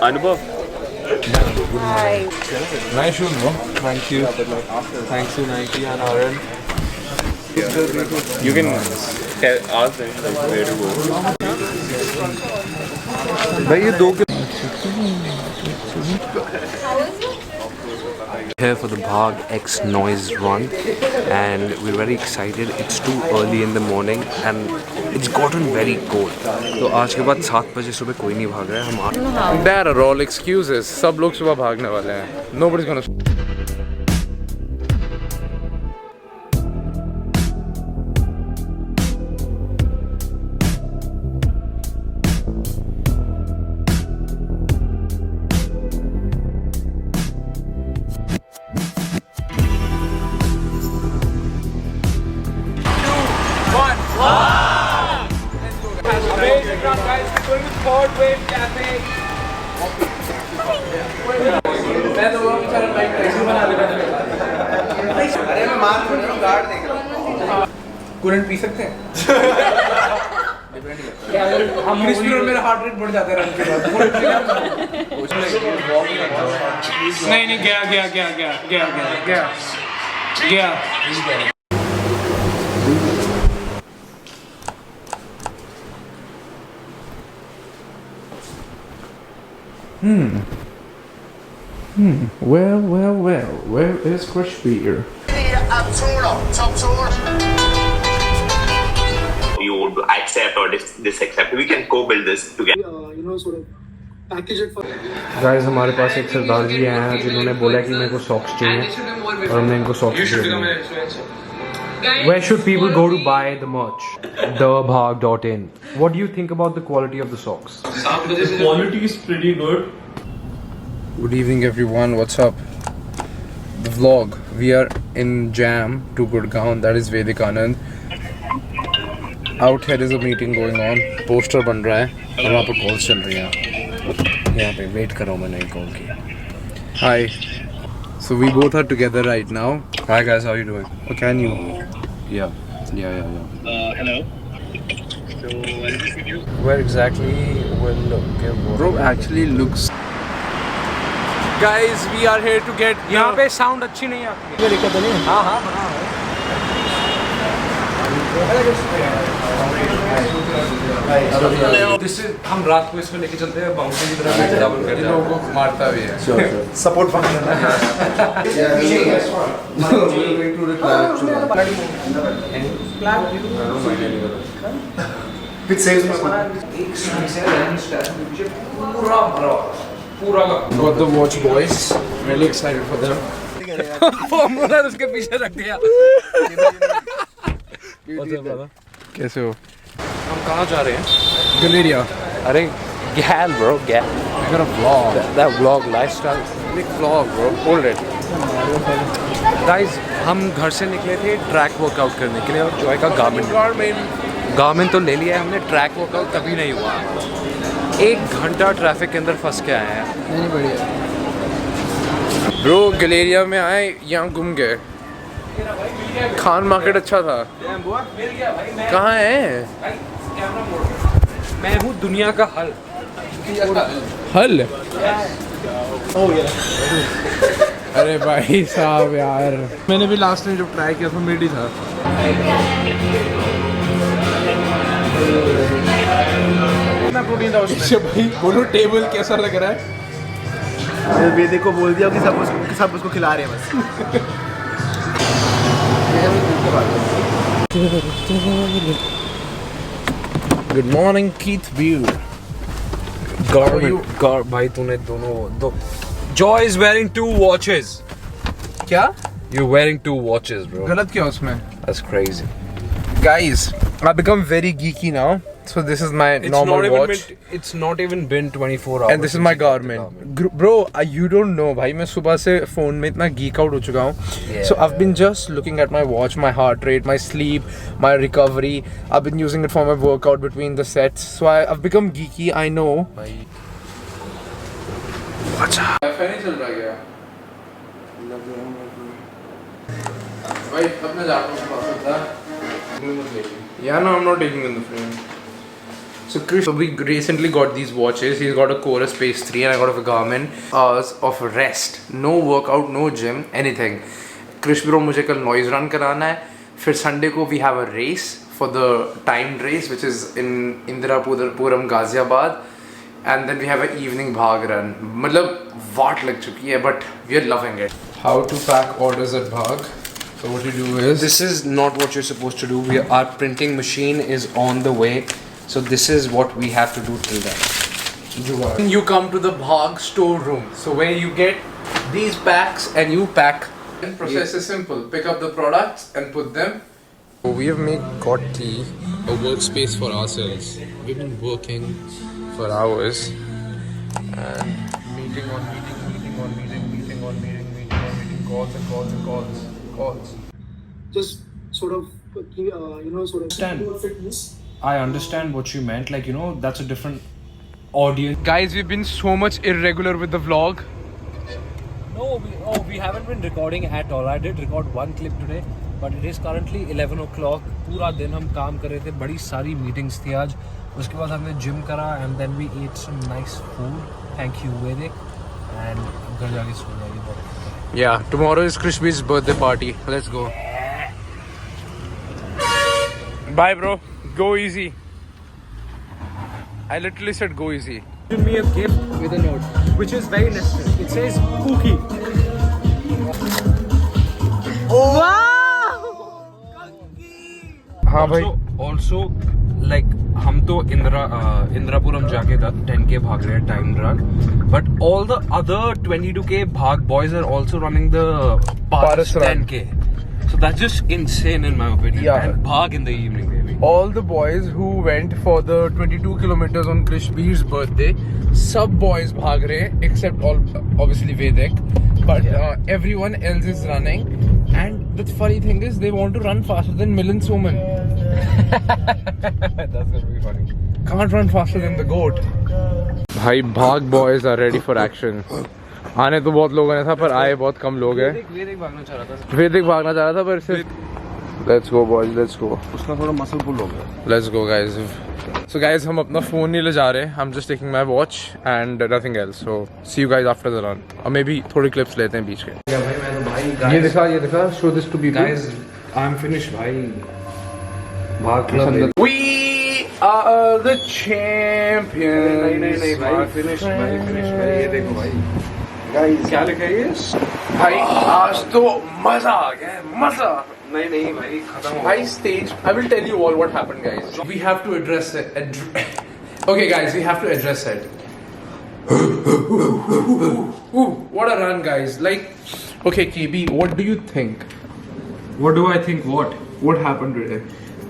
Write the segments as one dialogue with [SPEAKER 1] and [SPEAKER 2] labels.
[SPEAKER 1] Anubhav.
[SPEAKER 2] Hi.
[SPEAKER 3] Nice shoes, bro. Thank you. Thanks to Nike and Aaron.
[SPEAKER 1] You can ask them where to go.
[SPEAKER 3] भाई ये दो के
[SPEAKER 4] Here for the Bhag X Noise run, and we're very excited. It's too early in the morning and it's gotten very cold. तो आज के बाद 7 बजे सुबह कोई नहीं भाग रहा है हम.
[SPEAKER 3] There are all excuses. सब लोग सुबह भागने वाले हैं. Nobody's gonna.
[SPEAKER 5] कूलेंट पी सकते हैं? मेरा हार्ट रेट बढ़ जाता है रन के बाद. नहीं गया. Well, where is Crush Beer?
[SPEAKER 6] You would accept or disaccept. We can co-build this together.
[SPEAKER 4] Guys, हमारे पास एक सरदार जी आए हैं जिन्होंने बोला कि मेरे को सॉक्स चाहिए और हमने इनको सॉक्स दे दिए. Where should people go to buy the merch? Thebhag.in. What do you think about the quality of the socks?
[SPEAKER 1] The quality is pretty good.
[SPEAKER 3] Good evening, everyone. What's up? The vlog. We are in Jam to Gurgaon. That is Vedic Anand. Out here is a meeting going on. Poster बन रहा है और वहाँ पर calls चल रही हैं.
[SPEAKER 4] यहाँ पे वेट करो मैंने कॉल की.
[SPEAKER 3] Hi. So we both are together right now.
[SPEAKER 4] Hi guys, how you doing?
[SPEAKER 3] Or can you?
[SPEAKER 4] Yeah.
[SPEAKER 6] Hello. So, what is this video?
[SPEAKER 4] Where exactly will give?
[SPEAKER 3] Bro, actually looks. Guys, we are here to get.
[SPEAKER 4] यहाँ पे sound अच्छी नहीं आती है. हाँ. हम रात को इसमें लेके चलते हैं बाउंड्री की तरफ डबल कर
[SPEAKER 3] लोगों को मारता भी है.
[SPEAKER 5] Support function
[SPEAKER 3] Got the watch, boys. Really excited for them.
[SPEAKER 4] Formula उसके पीछे रख दिया.
[SPEAKER 3] कैसे हो?
[SPEAKER 4] हम कहाँ जा रहे हैं?
[SPEAKER 3] Galleria.
[SPEAKER 4] अरे गैल ब्रो गैल.
[SPEAKER 3] I got a vlog.
[SPEAKER 4] That vlog lifestyle.
[SPEAKER 3] Big vlog, bro. Hold it.
[SPEAKER 4] Guys हम घर से निकले थे ट्रैक वर्कआउट करने के लिए और जॉय का गार्मिन तो ले लिया है हमने. ट्रैक वर्कआउट कभी नहीं हुआ. 1 घंटा ट्रैफिक के अंदर फंस के आए हैं.
[SPEAKER 3] नहीं बढ़िया. Bro, गलेरिया में आए यहाँ घूम गए. खान मार्केट अच्छा था. कहाँ है?
[SPEAKER 4] मैं हूँ दुनिया का हल.
[SPEAKER 3] हल. अरे भाई साहब यार, मैंने भी लास्ट टाइम जब ट्राई किया था मिड ही था. प्रोटीन था उसमें. भाई बोलो टेबल कैसा लग रहा है?
[SPEAKER 5] वेदे को बोल दिया कि सब उसको खिला रहे हैं बस.
[SPEAKER 3] Good morning, Keith Beer.
[SPEAKER 4] भाई तूने दो. Joy is wearing 2 watches.
[SPEAKER 3] क्या?
[SPEAKER 4] You're wearing 2 watches, bro.
[SPEAKER 3] गलत क्या उसमें?
[SPEAKER 4] That's crazy.
[SPEAKER 3] Guys, I've become very geeky now. So this is my normal watch.
[SPEAKER 4] It's not even been 24 hours.
[SPEAKER 3] And this is my Garmin. Bro, you don't know भाई मैं सुबह से phone में इतना geek out हो चुका हूँ. So I've been just looking at my watch, my heart rate, my sleep, my recovery. I've been using it for my workout between the sets. So I've become geeky, I know. अच्छा. नहीं चल रहा क्या? भाई अब मैं जा रहा हूँ. Yeah, no, I'm not taking in the frame. So we recently got these watches. He's got a Chorus Pace 3 and I got a Garmin. Hours of rest, no workout, no gym, anything. Krish bro, मुझे कल noise run कराना है. फिर Sunday को we have a race for the timed race which is in Indirapuram, Ghaziabad. And then we have an evening bhag run. मतलब वाट लग चुकी है, but we are loving it. How to pack orders at bhag. So what you do is,
[SPEAKER 4] This is not what you're supposed to do. Our printing machine is on the way. So this is what we have to do till then.
[SPEAKER 3] you come to the bhag storeroom. So where you get these packs and you pack. The process is simple. Pick up the products and put them. We have got a workspace for ourselves. We've been working for hours and meeting on meeting, calls.
[SPEAKER 5] Just sort of, sort of fitness.
[SPEAKER 4] I understand what you meant. Like, that's a different audience.
[SPEAKER 3] Guys, we've been so much irregular with the vlog.
[SPEAKER 4] No, we haven't been recording at all. I did record one clip today, but it is currently 11 o'clock. पूरा दिन हम काम कर रहे थे, बड़ी सारी meetings थी आज. उसके बाद हमने gym करा and then we ate some nice food. Thank you, Vedic. And घर जाके सो जाएंगे.
[SPEAKER 3] Yeah, tomorrow is Krishby's birthday party. Let's go. Bye, bro. Go easy. I literally said go easy.
[SPEAKER 4] Give me a gift with a note, which is very necessary. It says cookie.
[SPEAKER 3] हाँ भाई.
[SPEAKER 4] Also, like हम तो इंदिरापुरम जाके 10k भाग रहे हैं time run, but all the other 22k bhag boys are also running the Paras
[SPEAKER 3] run.
[SPEAKER 4] 10k. So that's just insane in my opinion.
[SPEAKER 3] Yeah.
[SPEAKER 4] And bhag in the evening, baby.
[SPEAKER 3] All the boys who went for the 22 kilometers on Krishbir's birthday, sub boys bhag rahe except obviously Vedic, but everyone else is running. And the funny thing is, they want to run faster than Milind Soman.
[SPEAKER 4] That's gonna be funny.
[SPEAKER 3] Can't run faster than the goat. भाई भाग boys are ready for action. आने तो बहुत लोगों ने था पर आए बहुत कम लोग हैं.
[SPEAKER 4] वेदिक भागना चाह रहा था.
[SPEAKER 3] वेदिक भागना चाह रहा था पर सिर्फ. Let's go boys, let's go.
[SPEAKER 4] उसका थोड़ा मसल पुल हो गया.
[SPEAKER 3] Let's go guys. So guys, हम अपना phone नहीं ले जा रहे. I'm just taking my watch and nothing else. So see you guys after the run. और maybe थोड़ी clips लेते हैं बीच के. ये दिखा. Show this to people.
[SPEAKER 4] Guys, I'm finished, भाई. भाग club.
[SPEAKER 3] We are the champions.
[SPEAKER 4] नहीं भाई, finish भाई. ये देखो भाई.
[SPEAKER 3] Guys,
[SPEAKER 4] क्या लिखा है ये?
[SPEAKER 3] भाई आज तो मजा आ गया है. मजा.
[SPEAKER 4] नहीं भाई, खत्म हो.
[SPEAKER 3] High stage. I will tell you all what happened, guys. We have to address it. Okay, guys, we have to address it. Ooh, what a run, guys! Like, okay, KB, what do you think?
[SPEAKER 4] What do I think?
[SPEAKER 3] What happened today?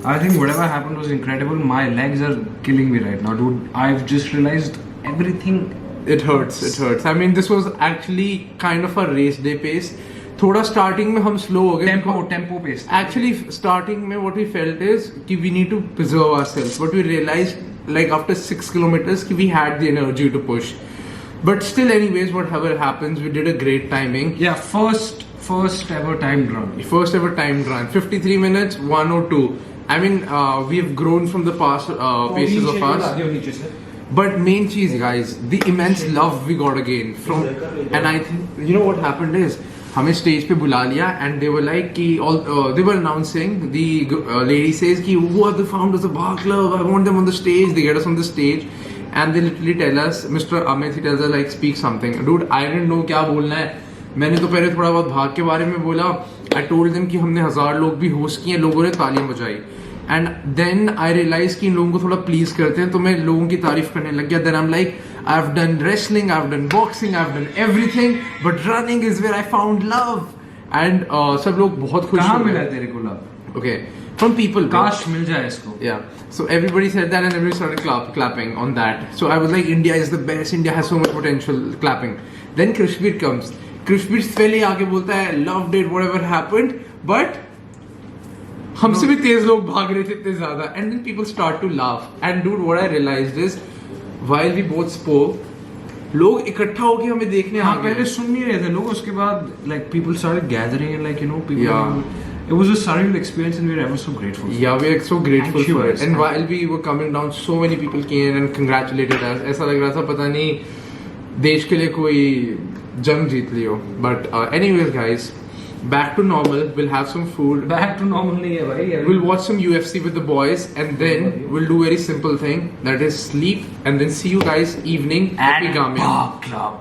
[SPEAKER 4] I think whatever happened was incredible. My legs are killing me right now, dude. I've just realized everything.
[SPEAKER 3] It hurts. I mean, this was actually kind of a race day pace. थोड़ा starting में हम slow हो गए.
[SPEAKER 4] Tempo pace.
[SPEAKER 3] Actually, starting में what we felt is कि we need to preserve ourselves. But we realized, like after 6 kilometers, कि we had the energy to push. But still, anyways, whatever happens, we did a great timing.
[SPEAKER 4] Yeah, first ever timed run.
[SPEAKER 3] First ever timed run, 53 minutes, 102. I mean, we have grown from the past paces of us. But main cheese, guys, the immense love we got again from, and I think you know what happened is, हमें stage पे बुला लिया and they were like कि all they were announcing, the lady says कि who are the founders of Bhag Club, I want them on the stage. They get us on the stage and they literally tell us, Mr. Amit, he tells us like speak something. Dude, I didn't know क्या बोलना है. मैंने तो पहले थोड़ा बहुत भाग के बारे में बोला. I told them कि हमने 1000 लोग भी होस्ट किए, लोगों ने तालियां बजाई. And then I realized कि इन लोगों को थोड़ा प्लीज करते हैं, तो मैं लोगों की तारीफ करने लग गया. Then I'm like, I've done wrestling, I've done boxing, I've done everything, but running is where I found love. And सब लोग बहुत खुश.
[SPEAKER 4] कहाँ मिला तेरे को love?
[SPEAKER 3] Okay, from people.
[SPEAKER 4] काश मिल जाए इसको.
[SPEAKER 3] Yeah. So everybody said that and everybody started clapping on that. So I was like, India is the best. India has so much potential. Clapping. Then Krishbir comes. Krishbir पहले आके बोलता है, loved it, whatever happened, but हमसे भी तेज लोग भाग रहे थे इतने ज़्यादा. And then people start to laugh. And dude, what I realized is, while we both spoke, लोग इकट्ठा होके हमें देखने आ गए.
[SPEAKER 4] पहले सुन नहीं रहे थे लोग, उसके बाद like people started gathering and like people.
[SPEAKER 3] Yeah.
[SPEAKER 4] It was a surreal experience, and we're ever so grateful.
[SPEAKER 3] Yeah, we are so grateful
[SPEAKER 4] And she
[SPEAKER 3] for it.
[SPEAKER 4] was.
[SPEAKER 3] And while we were coming down, so many people came and congratulated us. ऐसा लग रहा था पता नहीं देश के लिए कोई जंग जीत लियो. But anyways, guys, back to normal. We'll have some food.
[SPEAKER 4] Back to normal नहीं है भाई.
[SPEAKER 3] We'll watch some UFC with the boys, and then we'll do a very simple thing, that is sleep, and then see you guys evening at Epigamin.
[SPEAKER 4] Club.